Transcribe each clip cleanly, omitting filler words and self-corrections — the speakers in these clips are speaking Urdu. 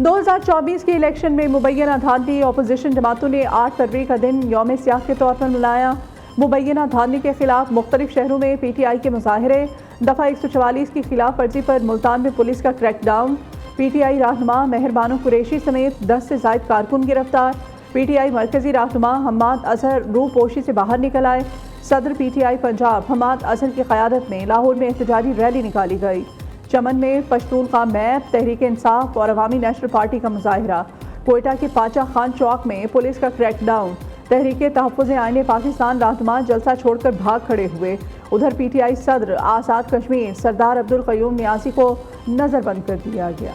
2024 کے الیکشن میں مبینہ دھاندلی، اپوزیشن جماعتوں نے 8 فروری کا دن یوم سیاہ کے طور پر منایا۔ مبینہ دھاندلی کے خلاف مختلف شہروں میں پی ٹی آئی کے مظاہرے، دفعہ 144 کی خلاف ورزی پر ملتان میں پولیس کا crackdown, P T I رہنما مہر بانو قریشی سمیت 10 سے زائد کارکن گرفتار، پی ٹی آئی مرکزی رہنما حماد اظہر روح پوشی سے باہر نکل آئے۔ صدر پی ٹی آئی پنجاب حماد اظہر کی قیادت میں لاہور میں احتجاجی ریلی نکالی گئی۔ چمن میں پشتونخوا میپ، تحریک انصاف اور عوامی نیشنل پارٹی کا مظاہرہ، کوئٹہ کے پاچا خان چوک میں پولیس کا کریک ڈاؤن، تحریک تحفظ آئین پاکستان رہنما جلسہ چھوڑ کر بھاگ کھڑے ہوئے۔ ادھر پی ٹی آئی صدر آزاد کشمیر سردار عبدالقیوم نیازی کو نظر بند کر دیا گیا۔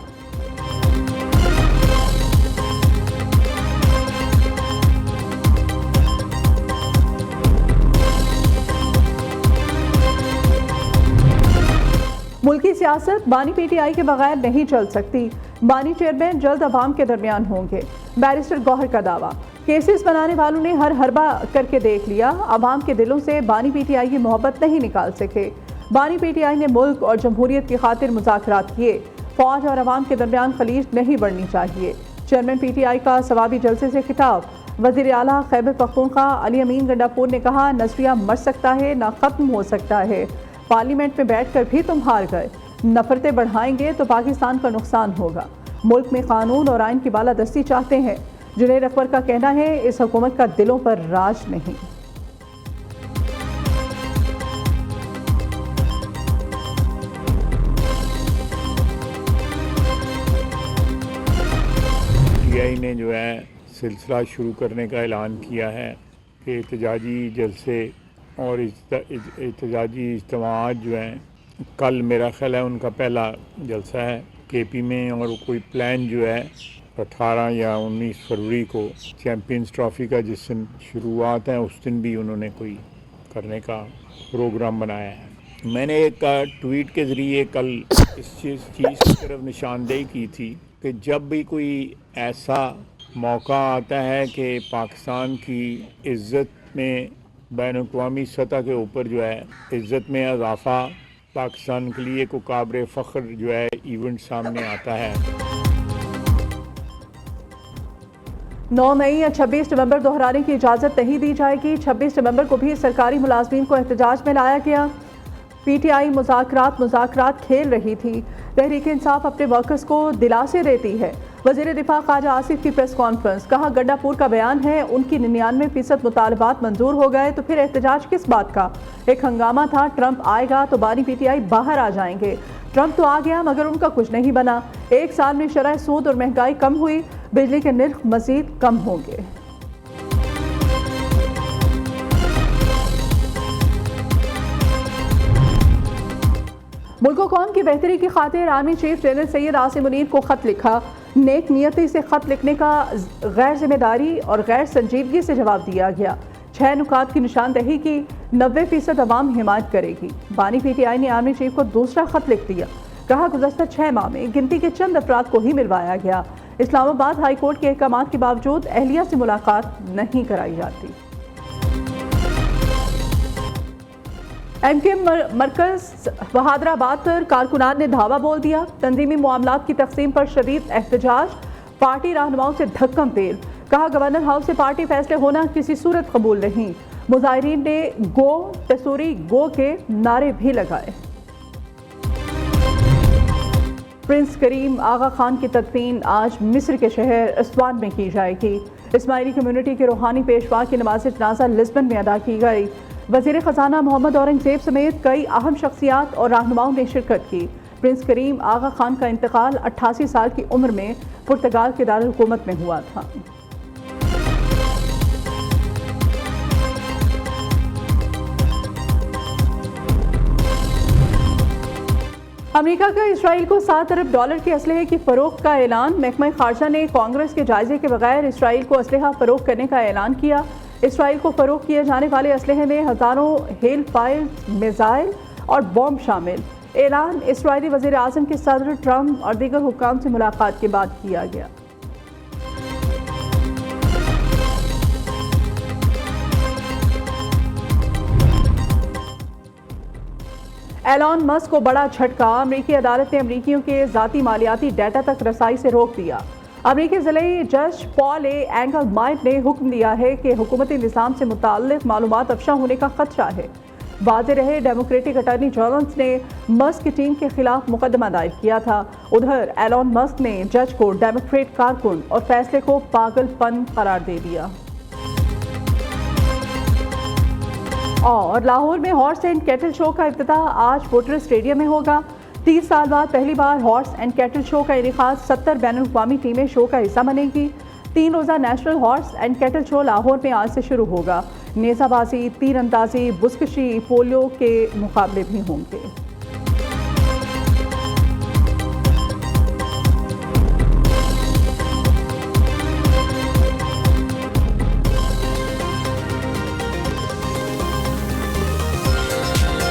ملکی سیاست بانی پی ٹی آئی کے بغیر نہیں چل سکتی، بانی چیئرمین جلد عوام کے درمیان ہوں گے، بیرسٹر گوہر کا دعویٰ۔ کیسز بنانے والوں نے ہر حربہ کر کے دیکھ لیا، عوام کے دلوں سے بانی پی ٹی آئی کی محبت نہیں نکال سکے۔ بانی پی ٹی آئی نے ملک اور جمہوریت کی خاطر مذاکرات کیے، فوج اور عوام کے درمیان خلیج نہیں بڑھنی چاہیے۔ چیئرمین پی ٹی آئی کا ثوابی جلسے سے خطاب، وزیر اعلیٰ خیبر پختونخوا علی امین گنڈاپور نے کہا نظریہ مر سکتا ہے نہ ختم ہو سکتا ہے، پارلیمنٹ میں بیٹھ کر بھی تم ہار گئے، نفرتیں بڑھائیں گے تو پاکستان کا نقصان ہوگا۔ ملک میں قانون اور آئین کی بالادستی چاہتے ہیں، جنید اکبر کا کہنا ہے اس حکومت کا دلوں پر راج نہیں۔ پی آئی نے جو ہے سلسلہ شروع کرنے کا اعلان کیا ہے کہ احتجاجی جلسے اور احتجاجی اجتماعات جو ہیں کل میرا خیال ہے ان کا پہلا جلسہ ہے کے پی میں، اور کوئی پلان جو ہے 18 یا 19 فروری کو چیمپئنز ٹرافی کا جس دن شروعات ہیں اس دن بھی انہوں نے کوئی کرنے کا پروگرام بنایا ہے۔ میں نے ایک ٹویٹ کے ذریعے کل اس چیز کی طرف نشاندہی کی تھی کہ جب بھی کوئی ایسا موقع آتا ہے کہ پاکستان کی عزت میں بین الاقوامی سطح کے اوپر جو ہے عزت میں اضافہ، پاکستان کے لیے کو قابل فخر جو ہے ایونٹ سامنے آتا ہے۔ 9 مئی یا 26 نومبر دہرانے کی اجازت نہیں دی جائے گی۔ 26 نومبر کو بھی سرکاری ملازمین کو احتجاج میں لایا گیا۔ پی ٹی آئی مذاکرات کھیل رہی تھی، تحریک انصاف اپنے ورکرز کو دلاسے دیتی ہے۔ وزیر دفاع خواجہ آصف کی پریس کانفرنس، کہا گنڈاپور کا بیان ہے ان کی 99% مطالبات منظور ہو گئے تو پھر احتجاج کس بات کا؟ ایک ہنگامہ تھا، ٹرمپ آئے گا تو بانی پی ٹی آئی باہر آ جائیں گے۔ ٹرمپ تو آ گیا مگر ان کا کچھ نہیں بنا۔ ایک سال میں شرح سود اور مہنگائی کم ہوئی، بجلی کے نرخ مزید کم ہوں گے۔ ملک و قوم کی بہتری کی خاطر army chief general Syed Asim Munir کو خط لکھا، نیک نیتی سے خط لکھنے کا غیر ذمہ داری اور غیر سنجیدگی سے جواب دیا گیا۔ 6 نکات کی نشاندہی کی، 90% عوام حمایت کرے گی۔ بانی پی ٹی آئی نے آرمی چیف کو دوسرا خط لکھ دیا، کہا گزشتہ 6 ماہ میں گنتی کے چند افراد کو ہی ملوایا گیا، اسلام آباد ہائی کورٹ کے احکامات کے باوجود اہلیہ سے ملاقات نہیں کرائی جاتی۔ ایم کیو مرکز بہادر آباد پر کارکنان نے دھاوا بول دیا، تنظیمی معاملات کی تقسیم پر شدید احتجاج، پارٹی رہنماؤں سے دھکم تیل، کہا گورنر ہاؤس سے پارٹی فیصلے ہونا کسی صورت قبول نہیں۔ مظاہرین نے گو تصوری گو کے نعرے بھی لگائے۔ پرنس کریم آغا خان کی تدفین آج مصر کے شہر اسوان میں کی جائے گی۔ اسماعیلی کمیونٹی کے روحانی پیشوا کی نماز جنازہ لسبن میں ادا کی گئی۔ وزیر خزانہ محمد اورنگزیب سمیت کئی اہم شخصیات اور رہنماؤں نے شرکت کی۔ پرنس کریم آغا خان کا انتقال 88 سال کی عمر میں پرتگال کے دارالحکومت میں ہوا تھا۔ امریکہ کا اسرائیل کو $7 ارب کے اسلحے کی فروخت کا اعلان، محکمہ خارجہ نے کانگریس کے جائزے کے بغیر اسرائیل کو اسلحہ فروخت کرنے کا اعلان کیا۔ اسرائیل کو فروخت کیے جانے والے اسلحے میں ہزاروں ہیل فائر میزائل اور بم شامل۔ اعلان اسرائیلی وزیر اعظم کے صدر ٹرمپ اور دیگر حکام سے ملاقات کے بعد کیا گیا۔ ایلان مسک کو بڑا جھٹکا، امریکی عدالت نے امریکیوں کے ذاتی مالیاتی ڈیٹا تک رسائی سے روک دیا۔ امریکی ضلعی جج پال اے اینگل مائٹ نے حکم دیا ہے کہ حکومتی نظام سے متعلق معلومات افشا ہونے کا خدشہ ہے۔ واضح رہے، ڈیموکریٹک اٹارنی جنرل نے مسک کی ٹیم کے خلاف مقدمہ دائر کیا تھا۔ ادھر ایلون مسک نے جج کو ڈیموکریٹ کارکن اور فیصلے کو پاگل پن قرار دے دیا۔ اور لاہور میں ہارس اینڈ کیٹل شو کا افتتاح آج پورٹر اسٹیڈیم میں ہوگا۔ 30 سال بعد پہلی بار ہارس اینڈ کیٹل شو کا انعقاد 70 بین الاقوامی ٹیمیں شو کا حصہ بنیں گی۔ 3 روزہ نیشنل ہارس اینڈ کیٹل شو لاہور میں آج سے شروع ہوگا۔ نیزہ بازی، تیر اندازی، بزکشی، پولیو کے مقابلے بھی ہوں گے۔